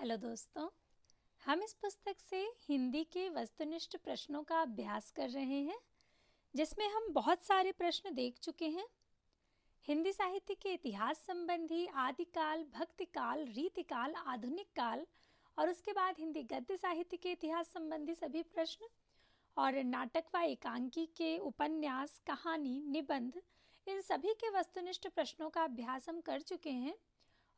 Hello दोस्तों। हम इस पुस्तक से हिंदी के वस्तुनिष्ठ प्रश्नों का अभ्यास कर रहे हैं, जिसमें हम बहुत सारे प्रश्न देख चुके हैं। हिंदी साहित्य के इतिहास संबंधी आदिकाल, भक्तिकाल, रीतिकाल, आधुनिक काल और उसके बाद हिंदी गद्य साहित्य के इतिहास संबंधी सभी प्रश्न और नाटक व एकांकी के उपन्यास, कहानी, निबंध, इन सभी के वस्तुनिष्ठ प्रश्नों का अभ्यास हम कर चुके हैं।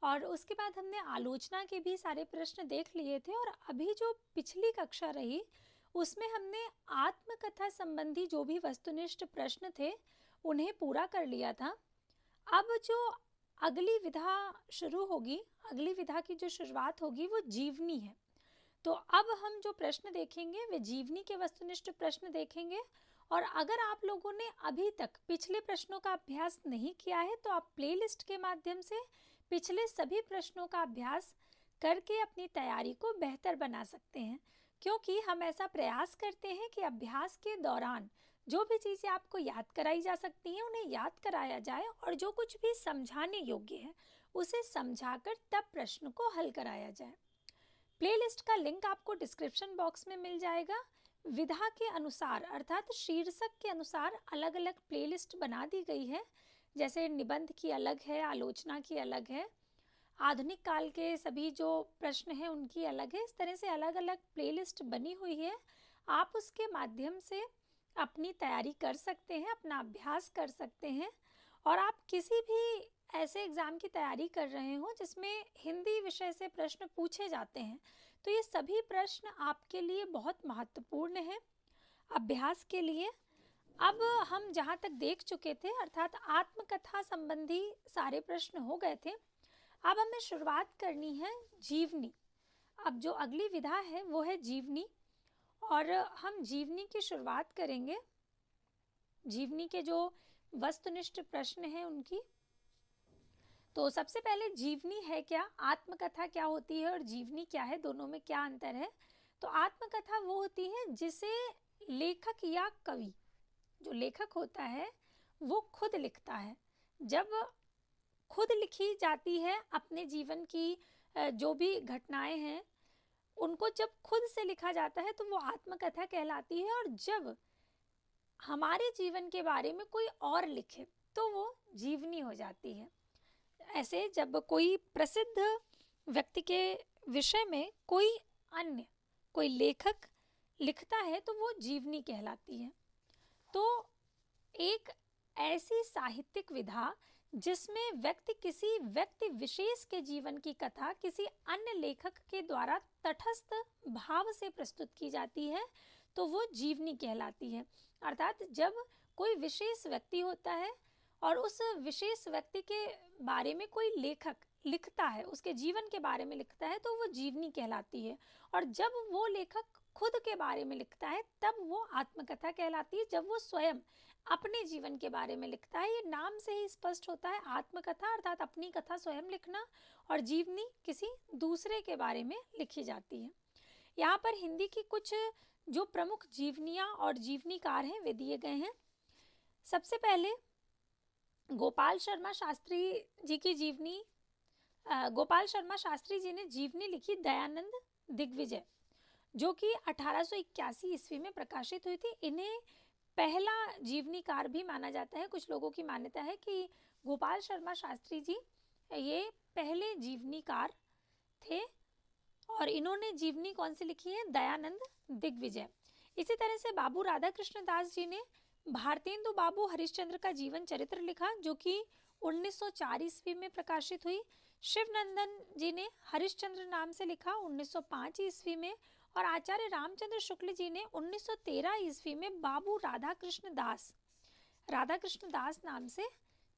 और उसके बाद हमने आलोचना के भी सारे प्रश्न देख लिए थे और अभी जो पिछली कक्षा रही उसमें हमने आत्मकथा संबंधी जो भी वस्तुनिष्ठ प्रश्न थे उन्हें पूरा कर लिया था। अब जो अगली विधा शुरू होगी, अगली विधा की जो शुरुआत होगी वो जीवनी है। तो अब हम जो प्रश्न देखेंगे वे जीवनी के वस्तुनिष्ठ प्रश्न देखेंगे। और अगर आप लोगों ने अभी तक पिछले प्रश्नों का अभ्यास नहीं किया है तो आप प्लेलिस्ट के माध्यम से पिछले सभी प्रश्नों का अभ्यास करके अपनी तैयारी को बेहतर बना सकते हैं, क्योंकि हम ऐसा प्रयास करते हैं कि अभ्यास के दौरान जो भी चीज़ें आपको याद कराई जा सकती हैं उन्हें याद कराया जाए और जो कुछ भी समझाने योग्य है उसे समझाकर तब प्रश्न को हल कराया जाए। प्लेलिस्ट का लिंक आपको डिस्क्रिप्शन बॉक्स में मिल जाएगा। विधा के अनुसार अर्थात शीर्षक के अनुसार अलग अलग प्लेलिस्ट बना दी गई है। जैसे निबंध की अलग है, आलोचना की अलग है, आधुनिक काल के सभी जो प्रश्न हैं उनकी अलग है। इस तरह से अलग अलग प्लेलिस्ट बनी हुई है। आप उसके माध्यम से अपनी तैयारी कर सकते हैं, अपना अभ्यास कर सकते हैं। और आप किसी भी ऐसे एग्ज़ाम की तैयारी कर रहे हो जिसमें हिंदी विषय से प्रश्न पूछे जाते हैं तो ये सभी प्रश्न आपके लिए बहुत महत्वपूर्ण हैं अभ्यास के लिए। अब हम जहाँ तक देख चुके थे अर्थात आत्मकथा संबंधी सारे प्रश्न हो गए थे। अब हमें शुरुआत करनी है जीवनी। अब जो अगली विधा है वो है जीवनी और हम जीवनी की शुरुआत करेंगे। जीवनी के जो वस्तुनिष्ठ प्रश्न हैं उनकी। तो सबसे पहले जीवनी है क्या, आत्मकथा क्या होती है और जीवनी क्या है, दोनों में क्या अंतर है। तो आत्मकथा वो होती है जिसे लेखक या कवि, जो लेखक होता है वो खुद लिखता है। जब खुद लिखी जाती है अपने जीवन की जो भी घटनाएं हैं उनको जब खुद से लिखा जाता है तो वो आत्मकथा कहलाती है। और जब हमारे जीवन के बारे में कोई और लिखे तो वो जीवनी हो जाती है। ऐसे जब कोई प्रसिद्ध व्यक्ति के विषय में कोई लेखक लिखता है तो वो जीवनी कहलाती है। तो एक ऐसी साहित्यिक विधा जिसमें किसी व्यक्ति विशेष के जीवन की कथा किसी अन्य लेखक के द्वारा तटस्थ भाव से प्रस्तुत की जाती है तो वो जीवनी कहलाती है। अर्थात जब कोई विशेष व्यक्ति होता है और उस विशेष व्यक्ति के बारे में कोई लेखक लिखता है, उसके जीवन के बारे में लिखता है तो वो जीवनी कहलाती है। और जब वो लेखक खुद के बारे में लिखता है तब वो आत्मकथा कहलाती है, जब वो स्वयं अपने जीवन के बारे में लिखता है। ये नाम से ही स्पष्ट होता है, आत्मकथा अर्थात अपनी कथा स्वयं लिखना और जीवनी किसी दूसरे के बारे में लिखी जाती है। यहाँ पर हिंदी की कुछ जो प्रमुख जीवनियाँ और जीवनीकार हैं वे दिए गए हैं। सबसे पहले गोपाल शर्मा शास्त्री जी की जीवनी। गोपाल शर्मा शास्त्री जी ने जीवनी लिखी दयानंद दिग्विजय, जो कि 1881 ईस्वी में प्रकाशित हुई थी। इन्हें पहला जीवनीकार भी माना जाता है। कुछ लोगों की मान्यता है कि गोपाल शर्मा शास्त्री जी ये पहले जीवनीकार थे और इन्होंने जीवनी कौन सी लिखी है, दयानंद दिग्विजय। इसी तरह से बाबू राधा कृष्ण दास जी ने भारतेंदु बाबू हरिश्चंद्र का जीवन चरित्र लिखा, जो कि 1904 ईस्वी में प्रकाशित हुई। शिवनंदन जी ने हरिश्चंद्र नाम से लिखा 1905 ईस्वी में। और आचार्य रामचंद्र शुक्ल जी ने 1913 ईस्वी में बाबू राधा कृष्ण दास नाम से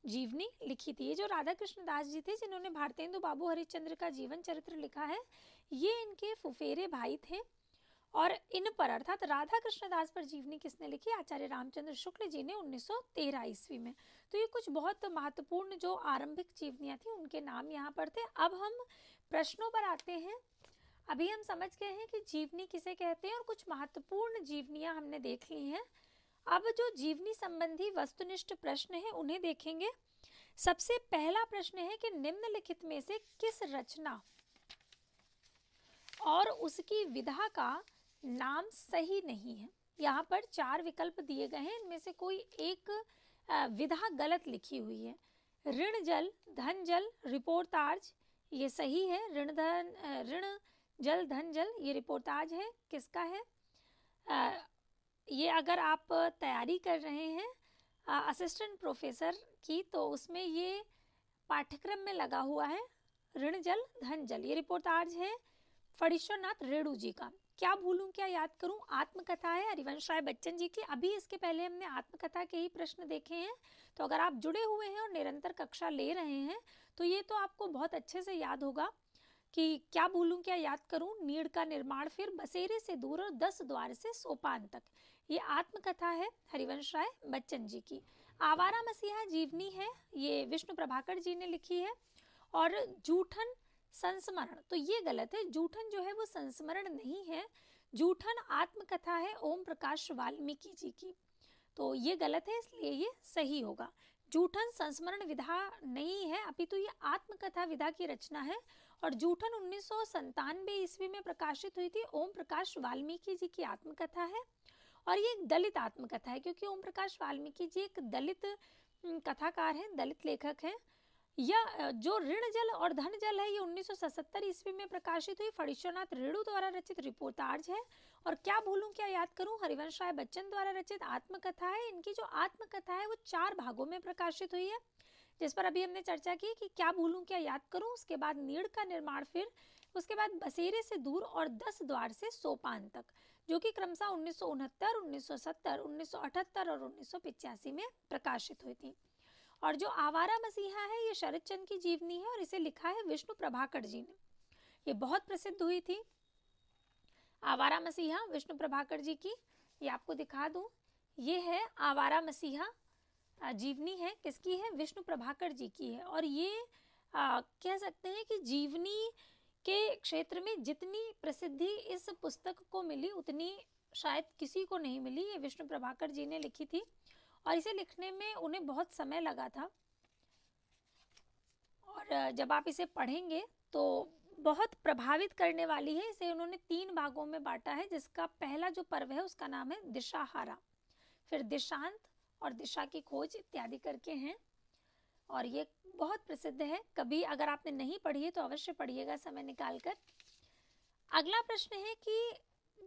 जीवनी लिखी थी। ये जो राधा कृष्ण दास जी थे जिन्होंने भारतेंदु बाबू हरिश्चंद्र का जीवन चरित्र लिखा है, ये इनके फुफेरे भाई थे। और इन पर अर्थात राधा कृष्ण दास पर जीवनी किसने लिखी, आचार्य रामचंद्र शुक्ल जी ने 1913 ईस्वी में। तो ये कुछ बहुत महत्वपूर्ण जो आरंभिक जीवनियाँ थी उनके नाम यहाँ पर थे। अब हम प्रश्नों पर आते हैं। अभी हम समझ गए हैं कि जीवनी किसे कहते हैं और कुछ महत्वपूर्ण जीवनियाँ हमने देख ली हैं। अब जो जीवनी संबंधी वस्तुनिष्ठ प्रश्न हैं उन्हें देखेंगे। सबसे पहला प्रश्न है कि निम्नलिखित में से किस रचना और उसकी विधा का नाम सही नहीं है। यहाँ पर 4 विकल्प दिए गए हैं, इनमें से कोई एक विधा गलत लिखी हुई है। ऋण जल, धन जल, रिपोर्ताज, ये सही है। ऋण जल, धन जल, ये रिपोर्ताज है। किसका है? ये अगर आप तैयारी कर रहे हैं असिस्टेंट प्रोफेसर की, तो उसमें ये पाठ्यक्रम में लगा हुआ है। ऋण जल, धन जल, ये रिपोर्टाज है फणीश्वरनाथ रेणु जी का। क्या भूलूं क्या याद करूं आत्मकथा है हरिवंश राय बच्चन जी की। अभी इसके पहले हमने आत्मकथा के ही प्रश्न देखे हैं, तो अगर आप जुड़े हुए हैं और निरंतर कक्षा ले रहे हैं तो ये तो आपको बहुत अच्छे से याद होगा कि क्या भूलूं क्या याद करूं, नीड़ का निर्माण फिर, बसेरे से दूर और 10 द्वार से सोपान तक, ये आत्मकथा है हरिवंश राय बच्चन जी की। आवारा मसीहा जीवनी है, ये विष्णु प्रभाकर जी ने लिखी है। और जूठन संस्मरण, तो ये गलत है। जूठन जो है वो संस्मरण नहीं है, जूठन आत्मकथा है ओम प्रकाश वाल्मीकि जी की, तो ये गलत है, इसलिए ये सही होगा। जूठन संस्मरण विधा नहीं है, अपितु ये आत्मकथा विधा की रचना है। और जूठन 1997 ईस्वी में प्रकाशित हुई थी, ओम प्रकाश वाल्मीकि जी की आत्मकथा है। और ये एक दलित आत्मकथा है, क्योंकि ओम प्रकाश वाल्मीकि जी एक दलित कथाकार हैं, दलित लेखक हैं। यह जो ऋण जल और धन जल है, ये 1977 ईस्वी में प्रकाशित हुई फणीश्वरनाथ रेणु द्वारा रचित रिपोर्टाज है। और क्या भूलूं क्या याद करूं हरिवंश राय बच्चन द्वारा रचित आत्मकथा है। इनकी जो आत्मकथा है वो 4 भागों में प्रकाशित हुई है, जिस पर अभी हमने चर्चा की कि क्या भूलूं क्या याद करूं, उसके बाद नीड़ का निर्माण फिर, उसके बाद बसेरे से दूर और 10 द्वार से सोपान तक, जो कि क्रमशः 1969, 1970, 1978 और 1985 में प्रकाशित हुई थी। और जो आवारा मसीहा है ये शरद चंद्र की जीवनी है और इसे लिखा है विष्णु प्रभाकर जी ने। ये बहुत प्रसिद्ध हुई थी आवारा मसीहा विष्णु प्रभाकर जी की। ये आपको दिखा दूं, ये है आवारा मसीहा जीवनी है, किसकी है? विष्णु प्रभाकर जी की है। और ये कह सकते हैं कि जीवनी के क्षेत्र में जितनी प्रसिद्धि इस पुस्तक को मिली उतनी शायद किसी को नहीं मिली। ये विष्णु प्रभाकर जी ने लिखी थी और इसे लिखने में उन्हें बहुत समय लगा था। और जब आप इसे पढ़ेंगे तो बहुत प्रभावित करने वाली है। इसे उन्होंने 3 भागों में बांटा है, जिसका पहला जो पर्व है उसका नाम है दिशाहारा, फिर दिशांत और दिशा की खोज इत्यादि करके हैं। और ये बहुत प्रसिद्ध है, कभी अगर आपने नहीं पढ़ी है तो अवश्य पढ़िएगा समय निकालकर। अगला प्रश्न है कि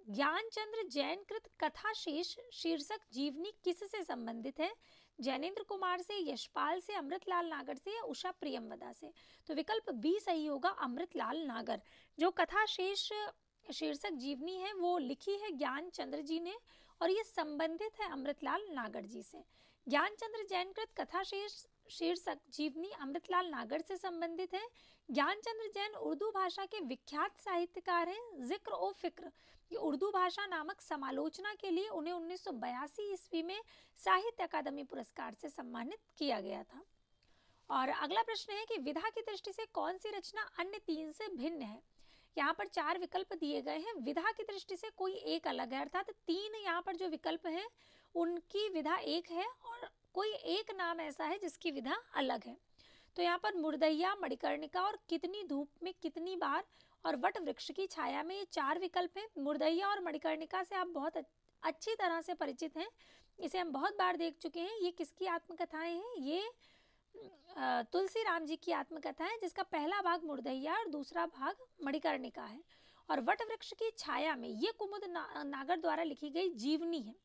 ज्ञानचंद्र जैन कृत कथा शेष शीर्षक जीवनी किससे संबंधित है? जैनेन्द्र कुमार से, यशपाल से, अमृतलाल नागर से या उषा प्रियमवदा से? तो विकल्प बी सही होगा, अमृतलाल नागर। जो कथा शेष शीर्षक जीवनी है वो लिखी है ज्ञानचंद्र जी ने और ये संबंधित है अमृतलाल नागर जी से। ज्ञानचंद्र जैन कृत कथा शेष शीर्षक जीवनी अमृतलाल नागर से संबंधित है। ज्ञानचंद्र जैन उर्दू भाषा के विख्यात साहित्यकार हैं। जिक्र ओ फिक्र, ये उर्दू भाषा नामक समालोचना के लिए उन्हें 1982 ईस्वी में साहित्य अकादमी पुरस्कार से सम्मानित किया गया था। और अगला प्रश्न है कि विधा की दृष्टि से कौन सी रचना अन्य 3 से भिन्न है? यहाँ पर 4 विकल्प दिए गए हैं, विधा की दृष्टि से कोई एक अलग है, अर्थात 3 यहाँ पर जो विकल्प हैं उनकी विधा एक है और कोई एक नाम ऐसा है जिसकी विधा अलग है। तो यहाँ पर मुर्दैया, मणिकर्णिका और कितनी धूप में कितनी बार और वट वृक्ष की छाया में, ये 4 विकल्प हैं। मुर्दैया और मणिकर्णिका से आप बहुत अच्छी तरह से परिचित हैं, इसे हम बहुत बार देख चुके हैं। ये किसकी आत्मकथाएं हैं? ये तुलसी राम जी की आत्मकथा है, जिसका पहला भाग मुर्दैया और दूसरा भाग मणिकर्णिका है। और वट वृक्ष की छाया में ये कुमुद नागर द्वारा लिखी गई जीवनी है।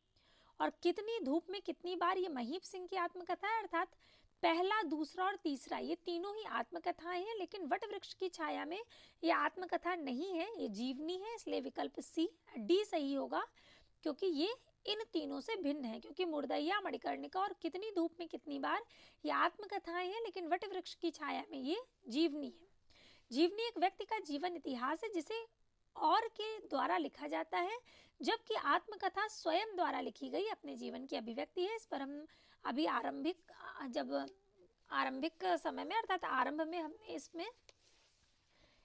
और कितनी धूप में कितनी बार, ये महीप सिंह की आत्मकथा है, अर्थात पहला, दूसरा और तीसरा ये तीनों ही आत्मकथाएं हैं। लेकिन वट वृक्ष की छाया में ये आत्मकथा नहीं है, ये जीवनी है, इसलिए विकल्प सी डी सही होगा, क्योंकि ये इन तीनों से भिन्न है। क्योंकि मुर्दैया, मणिकर्णिका और कितनी धूप में कितनी बार ये आत्मकथाएं हैं, लेकिन वट वृक्ष की छाया में ये जीवनी है। जीवनी एक व्यक्ति का जीवन इतिहास है जिसे और के द्वारा लिखा जाता है, जबकि आत्मकथा स्वयं द्वारा लिखी गई अपने जीवन की अभिव्यक्ति है। इस पर हम अभी आरंभिक समय में अर्थात आरंभ में हमने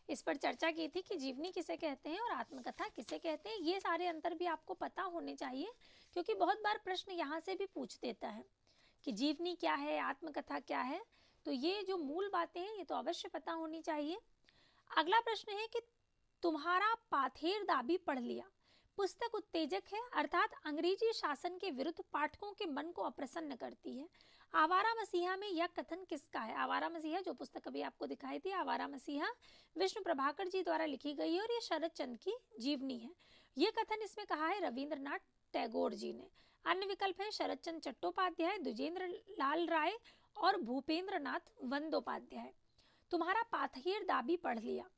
इस पर चर्चा की थी कि जीवनी किसे कहते हैं और आत्मकथा किसे कहते हैं। ये सारे अंतर भी आपको पता होने चाहिए, क्योंकि बहुत बार प्रश्न यहाँ से भी पूछ देता है कि जीवनी क्या है, आत्मकथा क्या है। तो ये जो मूल बातें हैं ये तो अवश्य पता होनी चाहिए। अगला प्रश्न है कि तुम्हारा पाथेर दाबी पढ़ लिया। पुस्तक उत्तेजक है, अर्थात अंग्रेजी शासन के विरुद्ध पाठकों के मन को अप्रसन्न करती है। आवारा मसीहा में यह कथन किसका है? आवारा मसीहा जो पुस्तक अभी आपको दिखाई थी, आवारा मसीहा विष्णु प्रभाकर जी द्वारा लिखी गई है और ये शरद चंद्र की जीवनी है। ये कथन इसमें कहा है रविंद्रनाथ टैगोर जी ने। अन्य विकल्प है शरद चंद्र चट्टोपाध्याय, द्विजेंद्र लाल राय और भूपेंद्र नाथ बंदोपाध्याय। तुम्हारा पाथेर दाबी पढ़ लिया।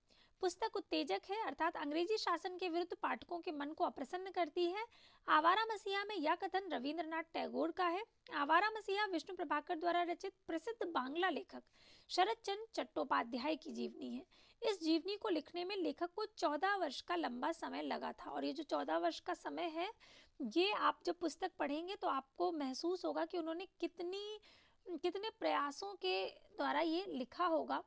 पुस्तक उत्तेजक है, अर्थात अंग्रेजी शासन के विरुद्ध पाठकों के मन को अप्रसन्न करती है। आवारा मसीहा में यह कथन रविंद्रनाथ टैगोर का है। आवारा मसीहा विष्णु प्रभाकर द्वारा रचित प्रसिद्ध बांग्ला लेखक शरद चंद्र चट्टोपाध्याय की जीवनी है। इस जीवनी को लिखने में लेखक को 14 वर्ष का लंबा समय लगा था और ये जो 14 वर्ष का समय है, ये आप जब पुस्तक पढ़ेंगे तो आपको महसूस होगा कि उन्होंने कितने प्रयासों के द्वारा ये लिखा होगा।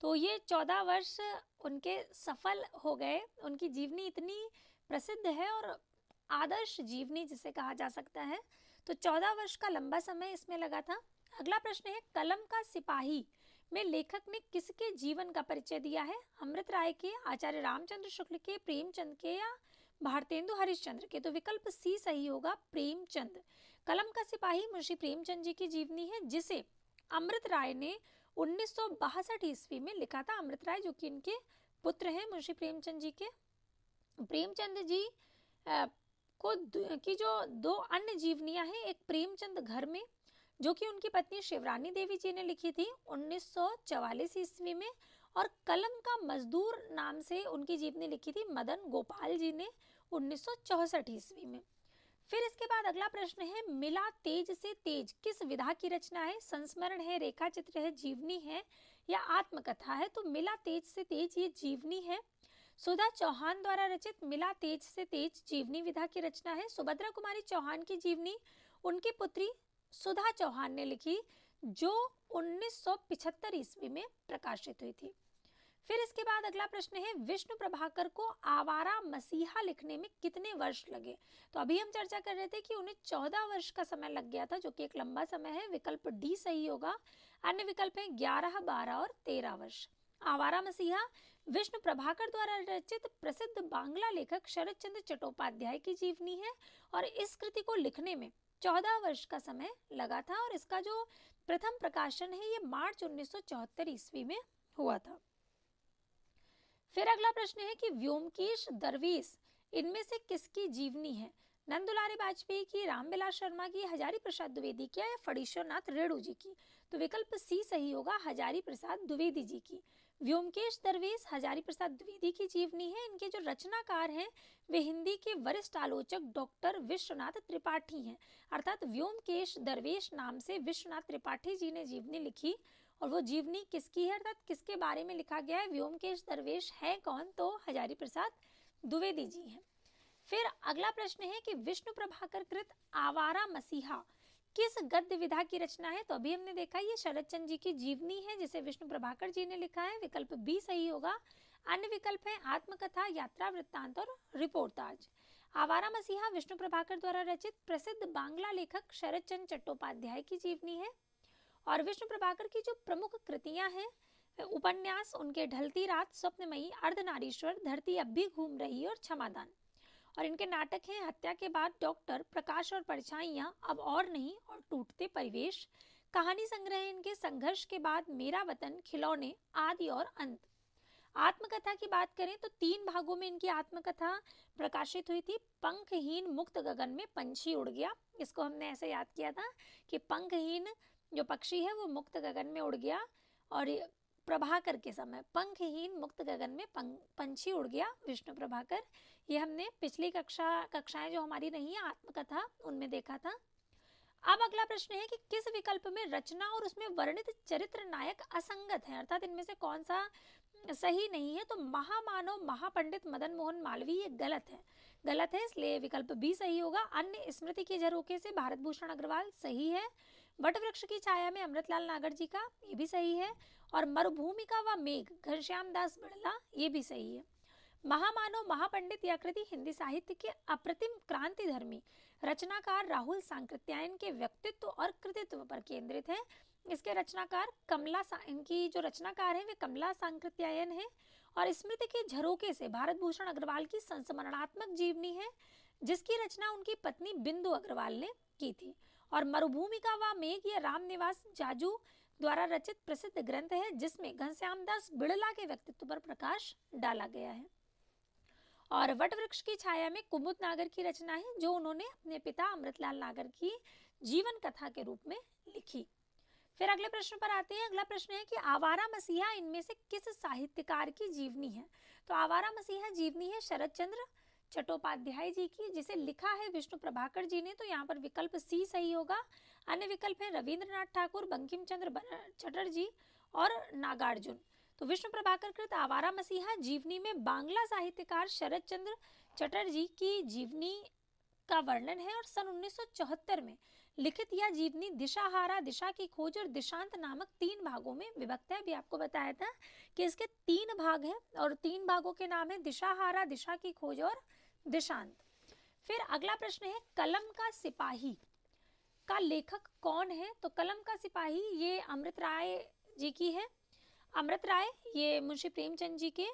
तो ये 14 वर्ष उनके सफल हो गए। उनकी जीवनी इतनी प्रसिद्ध है और आदर्श जीवनी जिसे कहा जा सकता है। तो 14 वर्ष का लंबा समय इसमें लगा था। अगला प्रश्न है, कलम का सिपाही में लेखक ने किसके जीवन का परिचय दिया है? अमृत राय के, आचार्य रामचंद्र शुक्ल के, प्रेमचंद के या भारतेंदु हरिश्चंद्र के? तो विकल्प सी सही होगा, प्रेमचंद। कलम का सिपाही मुंशी प्रेमचंद जी की जीवनी है, जिसे अमृत राय ने 1962 ईस्वी में लिखा था। अमृत राय जो कि इनके पुत्र हैं मुंशी प्रेमचंद जी के। प्रेमचंद जी की जो दो अन्य जीवनियां हैं, एक प्रेमचंद घर में जो कि उनकी पत्नी शिवरानी देवी जी ने लिखी थी 1944 ईस्वी में, और कलम का मजदूर नाम से उनकी जीवनी लिखी थी मदन गोपाल जी ने 1964 ईस्वी में। फिर इसके बाद अगला प्रश्न है, मिला तेज से तेज किस विधा की रचना है? संस्मरण है, रेखा चित्र है, जीवनी है या आत्मकथा है? तो मिला तेज से तेज ये जीवनी है। सुधा चौहान द्वारा रचित मिला तेज से तेज जीवनी विधा की रचना है। सुभद्रा कुमारी चौहान की जीवनी उनकी पुत्री सुधा चौहान ने लिखी, जो 1975 ईस्वी में प्रकाशित हुई थी। फिर इसके बाद अगला प्रश्न है, विष्णु प्रभाकर को आवारा मसीहा लिखने में कितने वर्ष लगे? तो अभी हम चर्चा कर रहे थे कि उन्हें 14 वर्ष का समय लग गया था, जो कि एक लंबा समय है। विकल्प डी सही होगा। अन्य विकल्प है 11, 12 और 13 वर्ष। आवारा मसीहा विष्णु प्रभाकर द्वारा रचित प्रसिद्ध बांग्ला लेखक शरद चंद्र चट्टोपाध्याय की जीवनी है और इस कृति को लिखने में 14 वर्ष का समय लगा था और इसका जो प्रथम प्रकाशन है ये मार्च 1974 ईस्वी में हुआ था। फिर अगला प्रश्न है कि व्योमकेश दरवेश इनमें से किसकी जीवनी है? नंदुलारे वाजपेयी की, रामविलास शर्मा की, हजारी प्रसाद द्विवेदी की या फणीश्वरनाथ रेणु जी की? तो विकल्प सी सही होगा, हजारी प्रसाद द्विवेदी जी की। व्योमकेश दरवेश हजारी प्रसाद द्विवेदी की जीवनी है। इनके जो रचनाकार हैं वे हिंदी के वरिष्ठ आलोचक डॉक्टर विश्वनाथ त्रिपाठी हैं। अर्थात व्योमकेश दरवेश नाम से विश्वनाथ त्रिपाठी जी ने जीवनी लिखी और वो जीवनी किसकी है, अर्थात किसके बारे में लिखा गया है? व्योमकेश दरवेश है कौन? तो हजारी प्रसाद द्विवेदी जी हैं। फिर अगला प्रश्न है कि विष्णु प्रभाकर कृत आवारा मसीहा किस गद्य विधा की रचना है? तो अभी हमने देखा ये शरद चंद्र जी की जीवनी है जिसे विष्णु प्रभाकर जी ने लिखा है। विकल्प बी सही होगा। अन्य विकल्प है आत्मकथा, यात्रा वृत्तांत और रिपोर्टाज। आवारा मसीहा विष्णु प्रभाकर द्वारा रचित प्रसिद्ध बांग्ला लेखक शरद चंद्र चट्टोपाध्याय की जीवनी है और विष्णु प्रभाकर की जो प्रमुख कृतियां हैं, उपन्यास उनके ढलती रात, स्वप्नमयी, अर्धनारीश्वर, धरती अब भी घूम रही और क्षमादान। और इनके नाटक हैं हत्या के बाद, डॉक्टर, प्रकाश और परछाइयां, अब और नहीं और टूटते परिवेश। कहानी संग्रह इनके संघर्ष के बाद, मेरा वतन, खिलौने, आदि और अंत। आत्मकथा की बात करें तो 3 भागों में इनकी आत्मकथा प्रकाशित हुई थी। पंखहीन मुक्त गगन में पंछी उड़ गया, इसको हमने ऐसे याद किया था कि पंखहीन जो पक्षी है वो मुक्त गगन में उड़ गया और प्रभाकर के समय पंखहीन मुक्त गगन में पंछी उड़ गया, विष्णु प्रभाकर। ये हमने पिछली कक्षाएं जो हमारी रही है आत्मकथा उनमें देखा था। अब अगला प्रश्न है कि किस विकल्प में रचना और उसमें वर्णित चरित्र नायक असंगत है, अर्थात इनमें से कौन सा सही नहीं है? तो महामानव महापंडित मदन मोहन मालवीय ये गलत है, इसलिए विकल्प बी सही होगा। अन्य स्मृति के झरोखे से भारत भूषण अग्रवाल सही है। वटवृक्ष की छाया में अमृतलाल नागर जी का, ये भी सही है। और मरुभूमिका व मेघ घनश्याम दास बिड़ला, ये भी सही है। महामानव महापंडित यह कृति हिंदी साहित्य के अप्रतिम क्रांतिधर्मी रचनाकार राहुल सांकृत्यायन के व्यक्तित्व और कृतित्व पर केंद्रित है। इसके रचनाकार इनकी जो रचनाकार है वे कमला सांकृत्यायन है और स्मृति के झरोके से भारत भूषण अग्रवाल की संस्मरणात्मक जीवनी है, जिसकी रचना उनकी पत्नी बिंदु अग्रवाल ने की थी। और मरुभूमि का व मेघ ये रामनिवास जाजू द्वारा रचित प्रसिद्ध ग्रंथ है, जिसमें घनश्याम दास बिड़ला के व्यक्तित्व पर प्रकाश डाला गया है। और वट वृक्ष की छाया में कुमुद नागर की रचना है, जो उन्होंने अपने पिता अमृतलाल नागर की जीवन कथा के रूप में लिखी। फिर अगले प्रश्न पर आते हैं। अगला प्रश्न है कि आवारा मसीहा इनमें से किस साहित्यकार की जीवनी है? तो आवारा मसीहा जीवनी है शरद चंद्र चट्टोपाध्याय जी की, जिसे लिखा है विष्णु प्रभाकर जी ने। तो यहाँ पर विकल्प सी सही होगा। अन्य विकल्प है रविंद्रनाथ ठाकुर, बंकिम चंद्र चटर्जी और नागार्जुन। तो विष्णु प्रभाकर कृत आवारा मसीहा जीवनी में बांग्ला साहित्यकार शरद चंद्र चटर्जी की जीवनी का वर्णन है और सन 1974 में लिखित यह जीवनी दिशाहारा, दिशा की खोज और दिशांत नामक 3 भागों में विभक्त है। अभी आपको बताया था कि इसके 3 भाग हैं और 3 भागों के नाम है दिशाहारा, दिशा की खोज और दिशांत। फिर अगला प्रश्न है कलम का सिपाही का लेखक कौन है? तो कलम का सिपाही ये अमृत राय जी की है। अमृत राय ये मुंशी प्रेमचंद जी के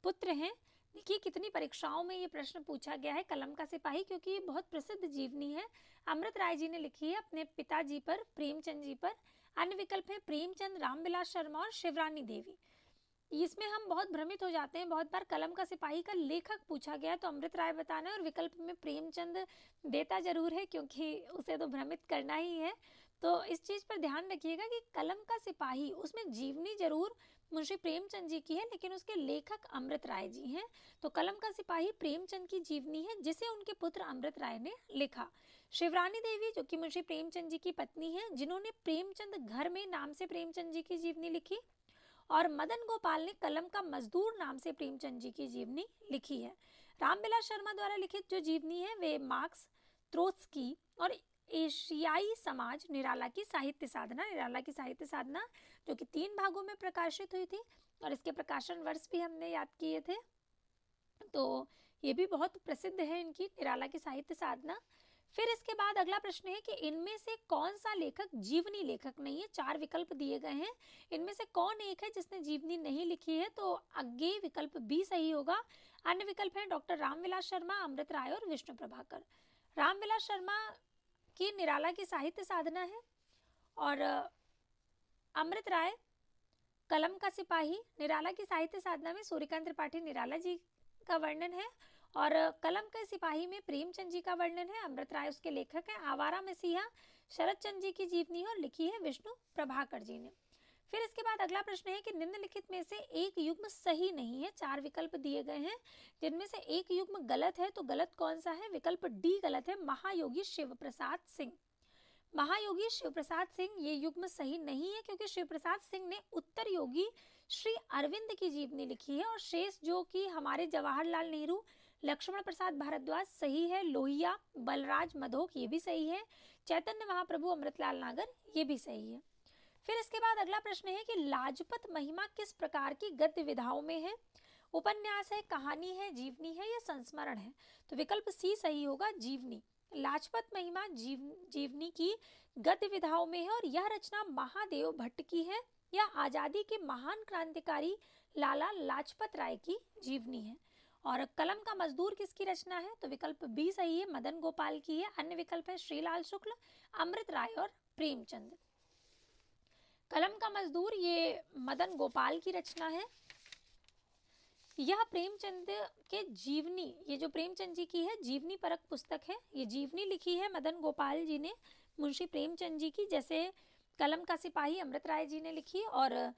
पुत्र हैं। देखिए कितनी परीक्षाओं में ये प्रश्न पूछा गया है कलम का सिपाही, क्योंकि ये बहुत प्रसिद्ध जीवनी है। अमृत राय जी ने लिखी है अपने पिताजी पर, प्रेमचंद जी पर। अन्य विकल्प है प्रेमचंद, रामविलास शर्मा और शिवरानी देवी। इसमें हम बहुत भ्रमित हो जाते हैं, बहुत बार कलम का सिपाही का लेखक पूछा गया तो अमृत राय बताना है और विकल्प में प्रेमचंद देता जरूर है, क्योंकि उसे तो भ्रमित करना ही है। तो इस चीज पर ध्यान रखिएगा कि कलम का सिपाही उसमें जीवनी जरूर मुंशी प्रेमचंद जी की है, लेकिन उसके लेखक अमृत राय जी हैं। तो कलम का सिपाही प्रेमचंद की जीवनी है, जिसे उनके पुत्र अमृत राय ने लिखा। शिवरानी देवी जो कि मुंशी प्रेमचंद जी की पत्नी है, जिन्होंने प्रेमचंद घर में नाम से प्रेमचंद जी की जीवनी लिखी। और मदन गोपाल ने कलम का मजदूर नाम से प्रेमचंद जी की जीवनी लिखी है। रामविलास शर्मा द्वारा लिखित जो जीवनी है वे मार्क्स, त्रोत्स्की और एशियाई समाज, निराला की साहित्य साधना, निराला की साहित्य साधना जो कि 3 भागों में प्रकाशित हुई थी और इसके प्रकाशन वर्ष भी हमने याद किए थे। तो ये भी बहुत प्रसिद्ध है इनकी निराला की साहित्य साधना। फिर इसके बाद अगला प्रश्न है कि इनमें से कौन सा लेखक जीवनी लेखक नहीं है? 4 विकल्प दिए गए हैं, इनमें से कौन एक है जिसने जीवनी नहीं लिखी है? तो आगे विकल्प बी सही होगा। अन्य विकल्प हैं डॉक्टर रामविलास शर्मा, अमृत राय और विष्णु प्रभाकर। रामविलास शर्मा की निराला की साहित्य साधना है और अमृत राय कलम का सिपाही। निराला की साहित्य साधना में सूर्यकांत त्रिपाठी निराला जी का वर्णन है और कलम के सिपाही में प्रेमचंद जी का वर्णन है। अमृत राय उसके लेखक हैं। आवारा मसीहा शरद चंद्र जी की जीवनी है और लिखी है विष्णु प्रभाकर जी ने। फिर इसके बाद अगला प्रश्न है कि निम्नलिखित में से एक युग्म सही नहीं है। 4 विकल्प दिए गए हैं, जिनमें से एक युग्म गलत है, तो गलत कौन सा है? विकल्प डी गलत है, महायोगी शिव प्रसाद सिंह। महायोगी शिव प्रसाद सिंह ये युग्म सही नहीं है, क्योंकि शिव प्रसाद सिंह ने उत्तर योगी श्री अरविंद की जीवनी लिखी है और शेष जो कि हमारे जवाहरलाल नेहरू, लक्ष्मण प्रसाद भारद्वाज सही है, लोहिया, बलराज मधोक ये भी सही है, चैतन्य महाप्रभु, अमृतलाल नागर ये भी सही है। फिर इसके बाद अगला प्रश्न है कि लाजपत महिमा किस प्रकार की गद्य विधाओं में है? उपन्यास है, कहानी है, जीवनी है या संस्मरण है? तो विकल्प सी सही होगा, जीवनी। लाजपत महिमा जीवनी की गद्य विधाओं में है और यह रचना महादेव भट्ट की है या आजादी के महान क्रांतिकारी लाला लाजपत राय की जीवनी है। और कलम का मजदूर किसकी रचना है? तो विकल्प बी सही है, मदन गोपाल की है। अन्य विकल्प है श्रीलाल शुक्ल, अमृत राय और प्रेमचंद। कलम का मजदूर ये मदन गोपाल की रचना है। यह प्रेमचंद के जीवनी, ये जो प्रेमचंद जी की है जीवनी परक पुस्तक है। ये जीवनी लिखी है मदन गोपाल जी ने मुंशी प्रेमचंद जी की, जैसे कलम का सिपाही अमृत राय जी ने लिखी और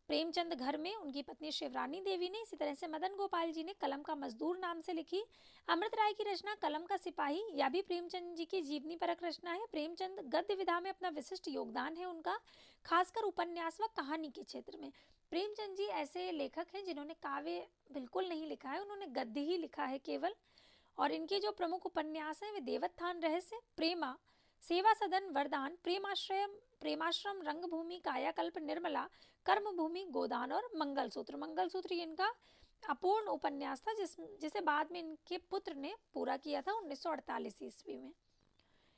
प्रेमचंद घर में उनकी पत्नी शिवरानी देवी ने, इसी तरह से मदन गोपाल जी ने कलम का मजदूर नाम से लिखी। अमृत राय की रचना कलम का सिपाही या भी प्रेमचंद जी की जीवनी परक रचना है। प्रेमचंद गद्य विधा में अपना विशिष्ट योगदान है उनका, खासकर उपन्यास व कहानी के क्षेत्र में। प्रेमचंद जी ऐसे लेखक हैं जिन्होंने काव्य बिल्कुल नहीं लिखा है, उन्होंने गद्य ही लिखा है केवल। और इनके जो प्रमुख उपन्यास हैं वे देवोत्थान रहस्य, प्रेमा, सेवा सदन, वरदान, प्रेमाश्रम, रंगभूमि, कायाकल्प, निर्मला, कर्मभूमि, गोदान और मंगलसूत्र। मंगलसूत्र ये इनका अपूर्ण उपन्यास था जिसे बाद में इनके पुत्र ने पूरा किया था 1948 ईस्वी में।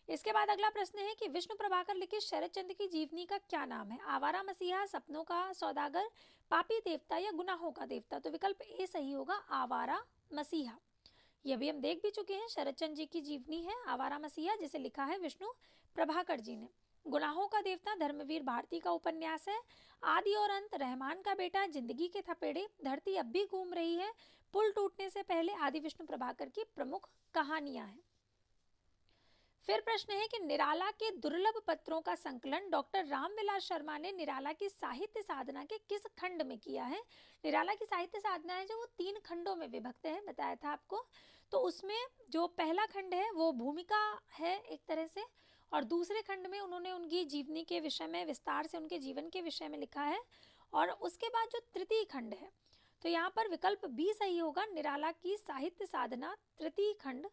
इसके बाद अगला प्रश्न है कि विष्णु प्रभाकर लिखित शरद चंद्र की जीवनी का क्या नाम है? आवारा मसीहा, सपनों का सौदागर, पापी देवता या गुनाहों का देवता? तो विकल्प ए सही होगा, आवारा मसीहा। ये अभी हम देख भी चुके हैं, शरद चंद्र जी की जीवनी है आवारा मसीहा, जिसे लिखा है विष्णु प्रभाकर जी ने। गुनाहों का देवता धर्मवीर भारती का उपन्यास है। आदि और अंत, रहमान का बेटा, जिंदगी के थपेड़े, धरती अब भी घूम रही है, पुल टूटने से पहले आदि विष्णु प्रभाकर की प्रमुख कहानियां हैं। फिर प्रश्न है कि निराला के दुर्लभ पत्रों का संकलन डॉक्टर रामविलास शर्मा ने निराला की साहित्य साधना के किस खंड में किया है? निराला की साहित्य साधना है जो वो 3 खंडों में विभक्त है, बताया था आपको। तो उसमें जो पहला खंड है वो भूमिका है एक तरह से, और दूसरे खंड में उन्होंने उनकी जीवनी के विषय में विस्तार से उनके जीवन के विषय में लिखा है। और उसके बाद जो तृतीय खंड है, तो यहाँ पर विकल्प बी सही होगा, निराला की साहित्य साधना तृतीय खंड,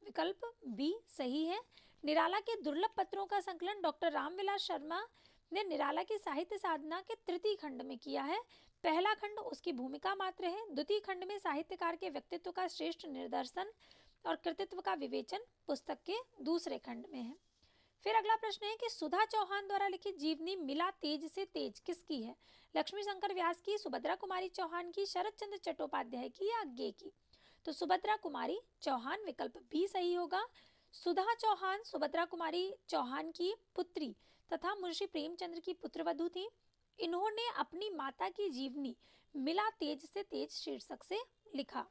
विकल्प बी सही है। निराला के दुर्लभ पत्रों का संकलन डॉक्टर रामविलास शर्मा ने निराला की साहित्य साधना के तृतीय खंड में किया है। पहला खंड उसकी भूमिका मात्र है, द्वितीय खंड में साहित्यकार के व्यक्तित्व का श्रेष्ठ निदर्शन और कृतित्व का विवेचन पुस्तक के दूसरे खंड में है। फिर अगला प्रश्न है कि सुधा चौहान द्वारा लिखित जीवनी मिला तेज से तेज किसकी है? लक्ष्मी शंकर व्यास की, सुभद्रा कुमारी चौहान की, शरद चंद्र चट्टोपाध्याय की या अज्ञे की? तो सुभद्रा कुमारी चौहान, विकल्प बी सही होगा। सुधा चौहान सुभद्रा कुमारी चौहान की पुत्री तथा मुंशी प्रेमचंद्र की पुत्रवधू थी। इन्होंने अपनी माता की जीवनी मिला तेज से तेज शीर्षक से लिखा।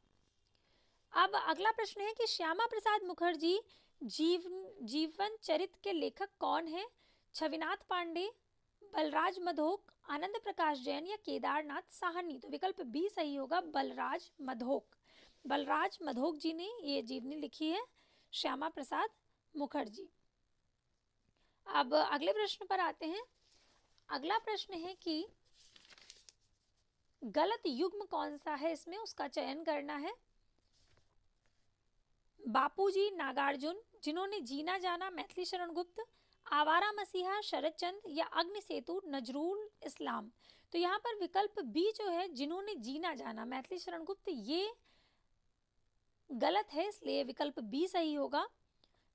अब अगला प्रश्न है कि श्यामा प्रसाद मुखर्जी जीवन चरित्र के लेखक कौन है? छविनाथ पांडे, बलराज मधोक, आनंद प्रकाश जैन या केदारनाथ साहनी? तो विकल्प बी सही होगा, बलराज मधोक। बलराज मधोक जी ने ये जीवनी लिखी है, श्यामा प्रसाद मुखर्जी। अब अगले प्रश्न पर आते हैं। अगला प्रश्न है कि गलत युग्म कौन सा है, इसमें उसका चयन करना है। बापूजी नागार्जुन, जिन्होंने जीना जाना मैथिली शरण गुप्त, आवारा मसीहा शरद चंद्र या अग्नि सेतु नजरुल इस्लाम? तो यहाँ पर विकल्प बी जो है, जिन्होंने जीना जाना मैथिली शरण गुप्त, ये गलत है, इसलिए विकल्प बी सही होगा।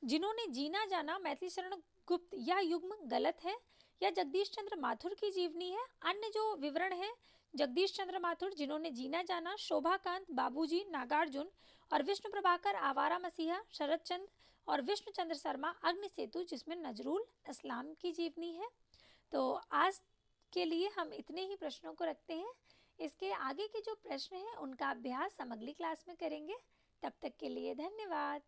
जिन्होंने जीना जाना मैथिली शरण गुप्त यह युग्म गलत है, या जगदीश चंद्र माथुर की जीवनी है। अन्य जो विवरण है, जगदीश चंद्र माथुर, जिन्होंने जीना जाना, शोभाकांत, बाबूजी नागार्जुन और विष्णु प्रभाकर आवारा मसीहा, शरद चंद्र और विष्णु चंद्र शर्मा अग्नि सेतु, जिसमें नजरुल इस्लाम की जीवनी है। तो आज के लिए हम इतने ही प्रश्नों को रखते हैं। इसके आगे के जो प्रश्न हैं उनका अभ्यास हम अगली क्लास में करेंगे। तब तक के लिए धन्यवाद।